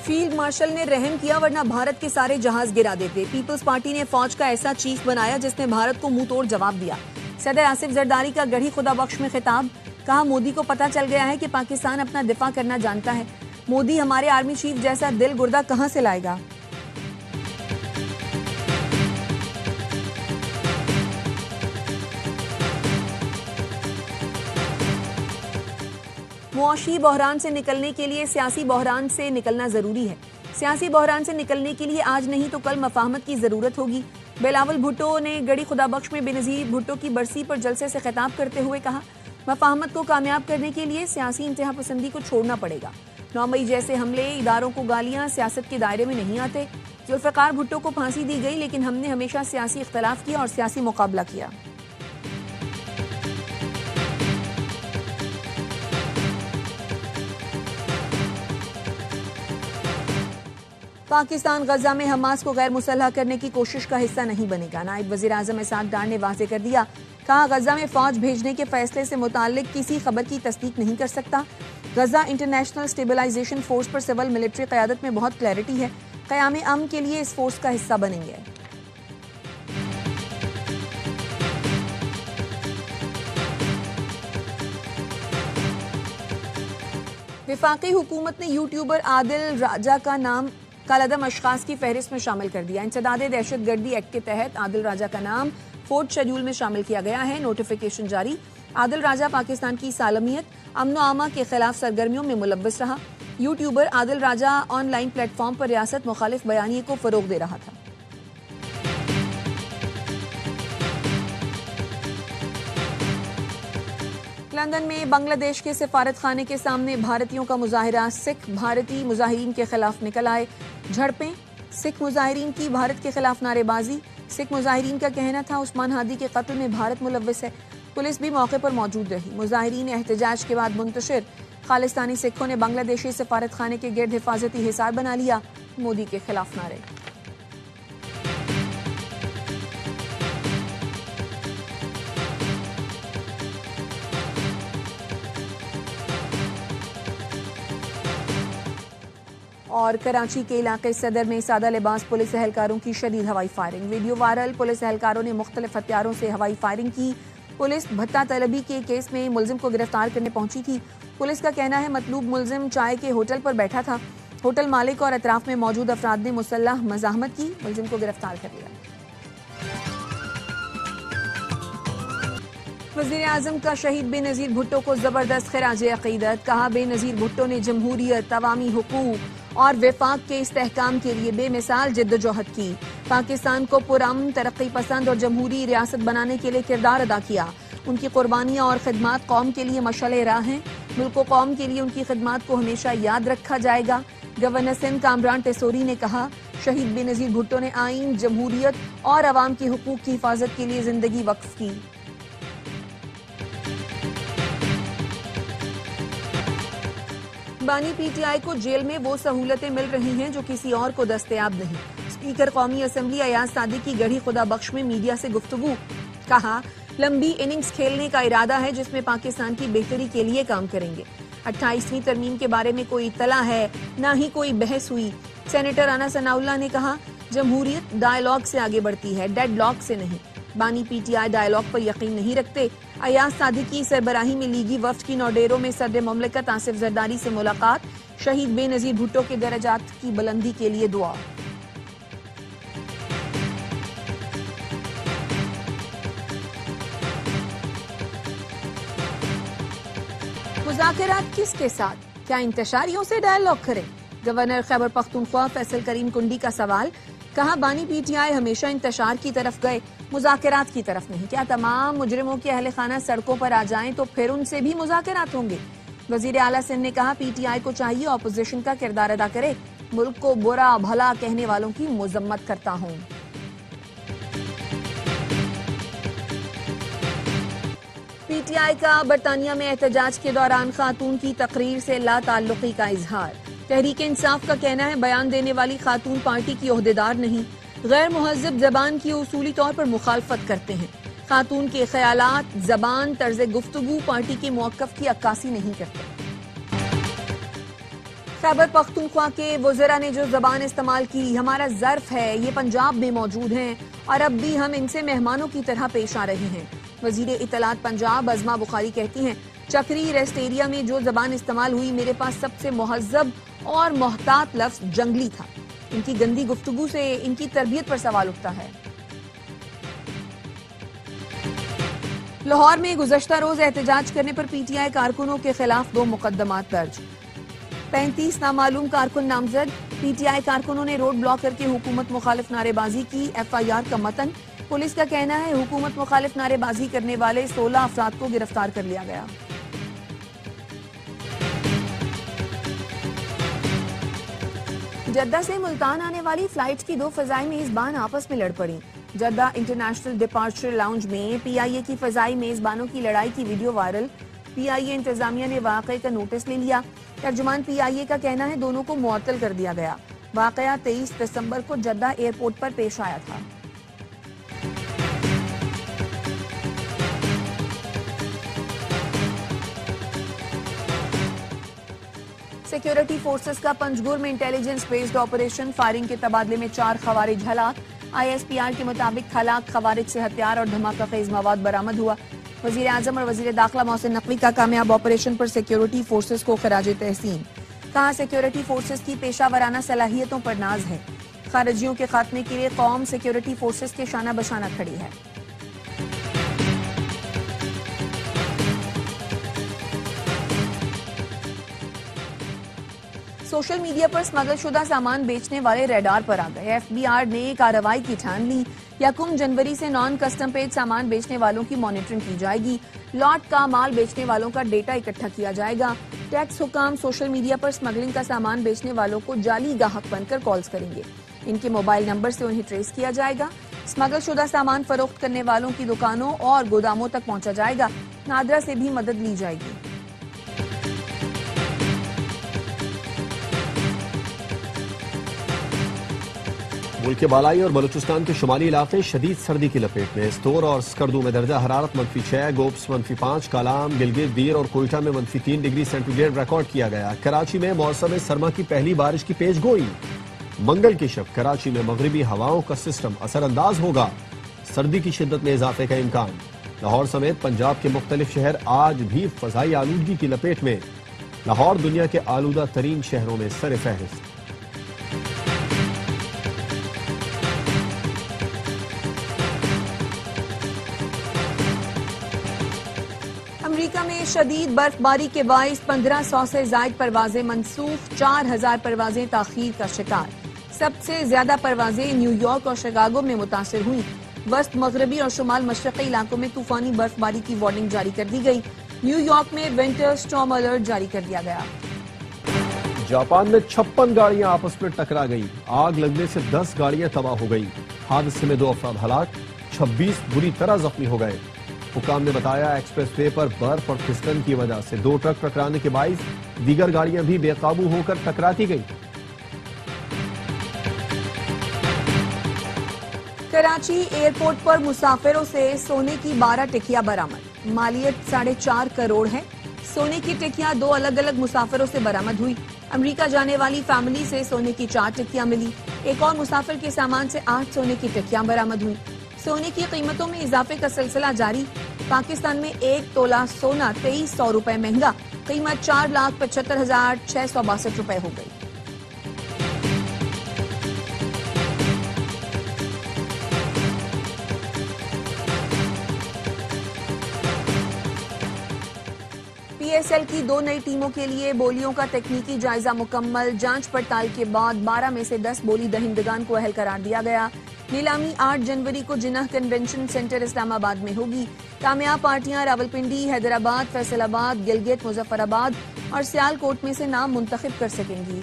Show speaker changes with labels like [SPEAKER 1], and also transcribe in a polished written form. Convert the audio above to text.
[SPEAKER 1] Field marshal ने रहम किया वरना भारत के सारे जहाज गिरा देते। पीपल्स पार्टी ने फौज का ऐसा चीफ बनाया जिसने भारत को मुंह तोड़ जवाब दिया। सदर आसिफ जरदारी का गढ़ी खुदा बख्श में खिताब, कहा मोदी को पता चल गया है कि पाकिस्तान अपना दिफा करना जानता है। मोदी हमारे आर्मी चीफ जैसा दिल गुर्दा कहां से लाएगा। मुआशी बहरान से निकलने के लिए सियासी बहरान से निकलना जरूरी है। सियासी बहरान से निकलने के लिए आज नहीं तो कल मफाहमत की जरूरत होगी। बिलावल भुट्टो ने गढ़ी खुदा बख्श में बेनजीर भुट्टो की बरसी पर जलसे से खिताब करते हुए कहा, मफाहमत को कामयाब करने के लिए सियासी इंतहा पसंदी को छोड़ना पड़ेगा। 9 मई जैसे हमले, इदारों को गालियां सियासत के दायरे में नहीं आते। जुल्फिकार भुट्टो को फांसी दी गई लेकिन हमने हमेशा सियासी इख्तलाफ किया और सियासी मुकाबला किया। पाकिस्तान गजा में हमास को गैर मुसल्ह करने की कोशिश का हिस्सा नहीं बनेगा। नायब वजीर आजम इसाक डार ने वाजे कर दिया, कहा गजा में फौज भेजने के फैसले से मुताल्लिक किसी खबर की तस्दीक नहीं कर सकता। गजा इंटरनेशनल स्टेबलाइजेशन फोर्स पर सिविल मिलिट्री क़यादत में बहुत क्लैरिटी है। क़याम अमन के लिए इस फोर्स का हिस्सा बनेंगे। वफाकी हुकूमत ने यूट्यूबर आदिल राजा का नाम कालादम अशखास की फहरिस्त में शामिल कर दिया। इंसदाद दहशत गर्दी एक्ट के तहत आदिल राजा का नाम 4th शेड्यूल में शामिल किया गया है। नोटिफिकेशन जारी। आदिल राजा पाकिस्तान की सालमियत, अमनो आमा के खिलाफ सरगर्मियों में मुलव्वस रहा। यूट्यूबर आदिल राजा ऑनलाइन प्लेटफॉर्म पर रियासत मुखालिफ बयानिए को फरोग दे रहा था। लंदन में बांग्लादेश के सिफारत खाने के सामने भारतीयों का मुजाहिरा। सिख भारतीय मुजाहिरीन के खिलाफ निकल आए। झड़पें, सिख मुजाहिरीन की भारत के खिलाफ नारेबाजी। सिख मुजाहिरीन का कहना था उस्मान हादी के कत्ल में भारत मुलव्वस है। पुलिस भी मौके पर मौजूद रही। मुजाहिरीन एहतजाज के बाद मुंतशिर। खालिस्तानी सिखों ने बांग्लादेशी सिफारत खाने के गिर्द हिफाजती हिसार बना लिया। मोदी के खिलाफ नारे। और कराची के इलाके सदर में सादा लिबास पुलिस एहलकारों की शदीद हवाई फायरिंग। Video viral. पुलिस एहलकारों ने मुख्तलिफ हथियारों से हवाई फायरिंग की। पुलिस भत्ता तलबी के केस में मुलजिम को गिरफ्तार करने पहुंची थी। पुलिस का कहना है मतलूब मुलजिम चाय के होटल पर बैठा था। होटल मालिक और अतराफ में मौजूद अफराद ने मुसल्लह मज़ाहमत की। मुलजिम को गिरफ्तार कर लिया। वज़ीर आज़म का शहीद बेनज़ीर भुट्टो को जबरदस्त खिराज अक़ीदत। कहा बेनज़ीर भुट्टो ने जमहूरियत, अवामी हुकूक और वफाक के इस्तेहकाम के लिए बेमिसाल जिद्दोजहद की। पाकिस्तान को पुरअमन, तरक्की पसंद और जमहूरी रियासत बनाने के लिए किरदार अदा किया। उनकी कुर्बानियाँ और खिदमात कौम के लिए मशाल राह हैं। मुल्क व कौम के लिए उनकी खिदमात को हमेशा याद रखा जाएगा। गवर्नर सिंध कामरान टेसोरी ने कहा, शहीद बेनज़ीर भुट्टो ने आइन, जमहूरियत और अवाम के हुकूक की हिफाजत के लिए जिंदगी वक्फ की। बानी पीटीआई को जेल में वो सहूलतें मिल रही हैं जो किसी और को दस्तयाब नहीं। स्पीकर कौमी असेंबली अयाज सादिक की गढ़ी खुदा बख्श में मीडिया से गुफ्तगू। कहा, लंबी इनिंग्स खेलने का इरादा है जिसमें पाकिस्तान की बेहतरी के लिए काम करेंगे। 28वीं तरमीम के बारे में कोई इत्तला है, ना ही कोई बहस हुई। सेनेटर राना सनाउल्लाह ने कहा, जमहूरियत डायलॉग से आगे बढ़ती है, डेडलॉक से नहीं। बानी पीटीआई डायलॉग पर यकीन नहीं रखते। अयाज सादिक की सरबराही में लीगी वफ्द की नौडेरों में सदर मुमलिकत आसिफ जरदारी से मुलाकात। शहीद बेनज़ीर भुट्टो के दर्जात की बुलंदी के लिए दुआ। मुज़ाकरात किसके साथ? क्या इंतशारियों से डायलॉग करें? गवर्नर खैबर पख्तूनख्वा फैसल करीम कुंडी का सवाल। कहा, बानी पीटीआई हमेशा इंतशार की तरफ गए, मुज़ाकरात की तरफ नहीं। क्या तमाम मुजरिमों के अहले खाना सड़कों पर आ जाएं तो फिर उनसे भी मुज़ाकरात होंगे? वज़ीर आला सिंध ने कहा, पीटीआई को चाहिए ऑपोजिशन का किरदार अदा करे। मुल्क को बुरा भला कहने वालों की मुज़म्मत करता हूं। पीटीआई का बरतानिया में एहतजाज के दौरान खातून की तकरीर से ला ताल्लुकी का इजहार। तहरीक इंसाफ का कहना है, बयान देने वाली खातून पार्टी की ओहदेदार नहीं, गैर मुहज़्ज़ब जबान की उसूली तौर पर मुखालफत करते हैं। खातून के ख्यालात, जबान, तर्ज गुफ्तगू पार्टी के मौक़िफ़ की अक्कासी नहीं करते। खैबर पख्तूनख्वा के वज़रा ने जो ज़बान इस्तेमाल की, हमारा ज़र्फ है, ये पंजाब में मौजूद हैं और अब भी हम इनसे मेहमानों की तरह पेश आ रहे हैं। वज़ीर इत्तलात पंजाब अज़मा बुखारी कहती हैं, चक्री रेस्ट एरिया में जो ज़बान इस्तेमाल हुई, मेरे पास सबसे मुहज़्ज़ब और मोहतात लफ्ज़ जंगली था। इनकी गंदी गुफ्तगू से इनकी तरबियत पर सवाल उठता है। लाहौर में गुज़श्ता रोज एहतजाज करने पर पीटीआई कारकुनों के खिलाफ 2 मुकदमात दर्ज। 35 नामालूम कारकुन नामजद। पीटीआई कारकुनों ने रोड ब्लॉक करके हुकूमत मुखालिफ नारेबाजी की। एफआईआर का मतन, पुलिस का कहना है हुकूमत मुखालिफ नारेबाजी करने वाले 16 अफराद को गिरफ्तार कर लिया गया। जद्दा से मुल्तान आने वाली फ्लाइट की 2 फजाई मेजबान आपस में लड़ पड़ी। जद्दा इंटरनेशनल डिपार्चर लाउंज में पीआईए की फजाई मेजबानों की लड़ाई की वीडियो वायरल। पीआईए इंतजामिया ने वाकये का नोटिस ले लिया। तर्जुमान पीआईए का कहना है दोनों को मुअत्तल कर दिया गया। वाकया 23 दिसंबर को जद्दा एयरपोर्ट पर पेश आया था। सिक्योरिटी फोर्सेस का पंजगुर में इंटेलिजेंस बेस्ड ऑपरेशन, फायरिंग के तबादले में 4 खवारिज हलाक। आईएसपीआर के मुताबिक हलाक खवारिज से हथियार और धमाका खेज मवाद बरामद हुआ। वजीर आजम और वजीर दाखिला मोहसिन नकवी का कामयाब ऑपरेशन पर सिक्योरिटी फोर्सेस को खराज तहसीन। कहा, सिक्योरिटी फोर्सेस की पेशावराना सलाहियतों पर नाज है। खारिजियों के खात्मे के लिए कौम सिक्योरिटी फोर्सेस के शाना बशाना खड़ी है। सोशल मीडिया पर स्मगल शुदा सामान बेचने वाले रेडार पर आ गए। एफबीआर ने कार्रवाई की ठान ली। 1 जनवरी से नॉन कस्टम पेड सामान बेचने वालों की मॉनिटरिंग की जाएगी। लॉट का माल बेचने वालों का डेटा इकट्ठा किया जाएगा। टैक्स हुकाम सोशल मीडिया पर स्मगलिंग का सामान बेचने वालों को जाली गाहक बनकर कॉल्स करेंगे। इनके मोबाइल नंबर से उन्हें ट्रेस किया जाएगा। स्मगल शुदा सामान फरोख्त करने वालों की दुकानों और गोदामों तक पहुंचा जाएगा। नादरा से भी मदद ली जाएगी।
[SPEAKER 2] मुल्क के बालाई और बलूचिस्तान के शुमाली इलाके शदीद सर्दी की लपेट में। स्तोर और स्कर्दू में दर्जा हरारत -6, गोप्स -5, कालाम, गिलगित, दीर और कोयटा में -3 डिग्री सेंटीग्रेड रिकॉर्ड किया गया। कराची में मौसम सरमा की पहली बारिश की पेशगोई। मंगल की शब कराची में मगरिबी हवाओं का सिस्टम असरअंदाज होगा। सर्दी की शिद्दत में इजाफे का इम्कान। लाहौर समेत पंजाब के मुख्तलिफ शहर आज भी फजाई आलूदगी की लपेट में। लाहौर दुनिया के आलूदा तरीन शहरों में सर फहरिस्त।
[SPEAKER 1] अमेरिका में शदीद बर्फबारी के बाइस 1500 से ज्यादा परवाजें मनसूख, 4000 परवाजें ताखीर का शिकार। सबसे ज्यादा परवाजें न्यूयॉर्क और शिकागो में मुतासिर हुई। वस्त मगरबी और शुमाल मशरक़ी इलाकों में तूफानी बर्फबारी की वार्निंग जारी कर दी गई। न्यूयॉर्क में विंटर स्टॉर्म अलर्ट जारी कर दिया गया।
[SPEAKER 2] जापान में 56 गाड़ियां आपस में टकरा गई। आग लगने से 10 गाड़ियां तबाह हो गई। हादसे में 2 अफराद हलाक, 26 बुरी तरह जख्मी हो गए। हुकाम ने बताया एक्सप्रेसवे पर बर्फ और फिसलन की वजह से 2 ट्रक टकराने के बाइस दीगर गाड़ियां भी बेकाबू होकर टकराती गई।
[SPEAKER 1] कराची एयरपोर्ट पर मुसाफिरों से सोने की 12 टिकिया बरामद। मालियत 4.5 करोड़ है। सोने की टिकियां 2 अलग अलग मुसाफिरों से बरामद हुई। अमेरिका जाने वाली फैमिली से सोने की 4 टिकियां मिली। एक और मुसाफिर के सामान से 8 सोने की टिकियां बरामद हुई। सोने की कीमतों में इजाफे का सिलसिला जारी। पाकिस्तान में 1 तोला सोना 2300 रुपए महंगा, कीमत 4,75,662 रुपए हो गई। पीएसएल की 2 नई टीमों के लिए बोलियों का तकनीकी जायजा मुकम्मल। जांच पड़ताल के बाद 12 में से 10 बोली दहिंदगान को अहल करार दिया गया। नीलामी 8 जनवरी को जिन्ना कन्वेंशन सेंटर इस्लामाबाद में होगी। कामयाब पार्टियां रावलपिंडी, हैदराबाद, फैसलाबाद, गिलगित, मुजफ्फराबाद और सियालकोट में से नाम मुंतखब कर सकेंगी।